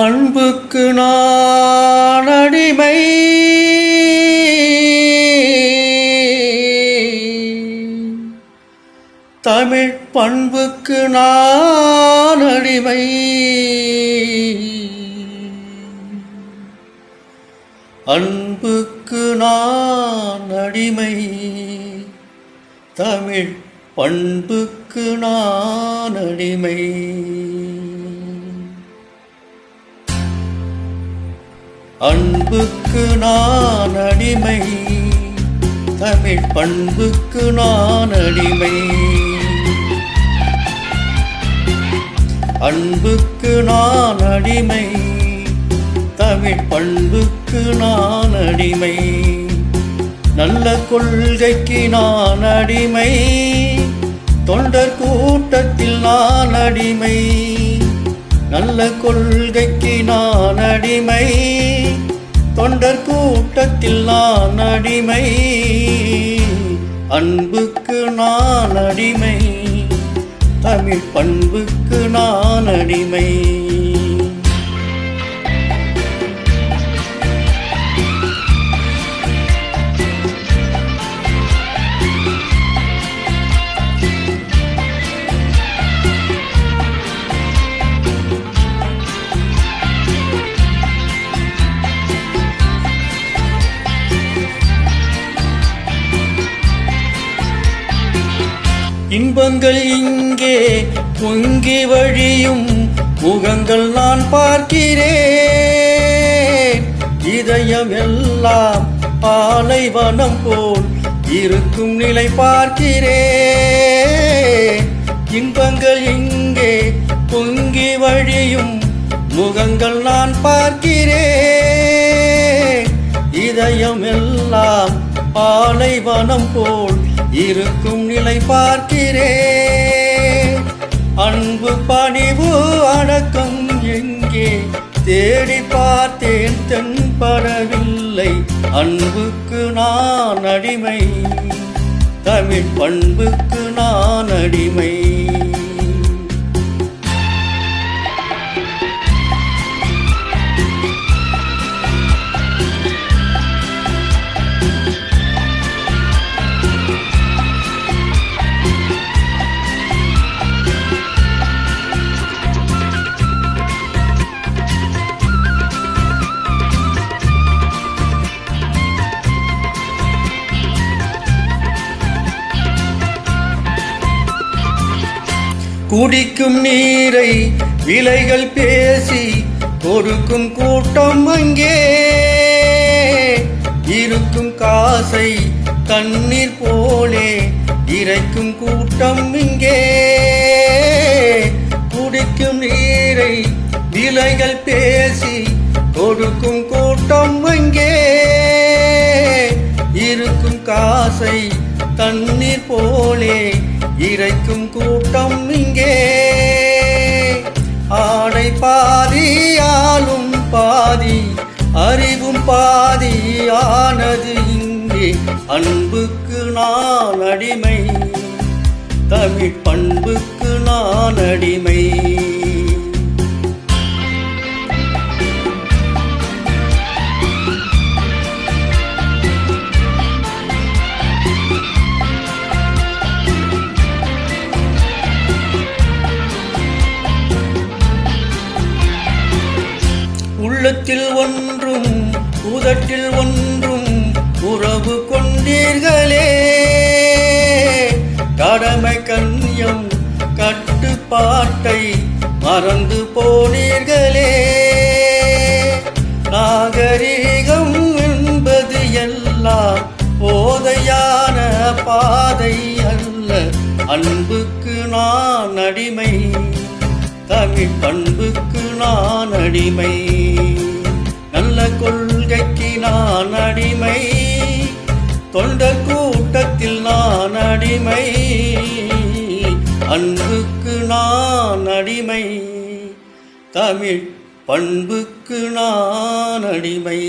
அன்புக்கு நான் அடிமை, தமிழ் பண்புக்கு நான் அடிமை. அன்புக்கு நான் அடிமை, தமிழ் பண்புக்கு நான் அடிமை. அன்புக்கு நான் அடிமை, தமிழ் பண்புக்கு நான் அடிமை. அன்புக்கு நான் அடிமை, தமிழ் பண்புக்கு நான் அடிமை. நல்ல கொள்கைக்கு நான் அடிமை, தொண்டர் கூட்டத்தில் நான் அடிமை. நல்ல கொள்கைக்கு நான் அடிமை, தொண்டர் கூட்டத்தில் நான் அடிமை. அன்புக்கு நான் அடிமை, தமிழ் பண்புக்கு நான் அடிமை. இன்பங்கள் இங்கே பொங்கி வழியும் முகங்கள் நான் பார்க்கிறேன். இதயம் எல்லாம் பாலைவனம் போல் இருக்கும் நிலை பார்க்கிறேன். இன்பங்கள் இங்கே பொங்கி வழியும் முகங்கள் நான் பார்க்கிறேன். இதயம் எல்லாம் பாலைவனம் போல் இருக்கும் நிலை பார்க்கிறேன். அன்பு பணிவு அடக்கம் எங்கே தேடி பார்த்தேன், தென்படவில்லை. அன்புக்கு நான் அடிமை, தமிழ் பண்புக்கு நான் அடிமை. குடிக்கும் நீரை விலைகள் பேசி கொடுக்கும் கூட்டம் அங்கே, இருக்கும் காசை தண்ணீர் போலே இறைக்கும் கூட்டம் இங்கே. குடிக்கும் நீரை விலைகள் பேசி கொடுக்கும் கூட்டம் அங்கே, இருக்கும் காசை தண்ணீர் போலே இறைக்கும் கூட்டம் இங்கே. ஆடை பாதி ஆளும் பாதி அறிவும் பாதி ஆனது இங்கே. அன்புக்கு நான் அடிமை, தமிழ் பண்புக்கு நான் அடிமை. உள்ளத்தில் ஒன்றும் உதட்டில் ஒன்றும் உறவு கொண்டீர்களே. கடமை கண்ணியம் கட்டுப்பாட்டை மறந்து போனீர்களே. நாகரீகம் என்பது எல்லாம் போதையான பாதை அல்ல. அன்புக்கு நான் அடிமை, தமிழ் பண்புக்கு நான் அடிமை. நல்ல கொள்கைக்கு நான் அடிமை, தொண்டர் கூட்டத்தில் நான் அடிமை. அன்புக்கு நான் அடிமை, தமிழ் பண்புக்கு நான் அடிமை.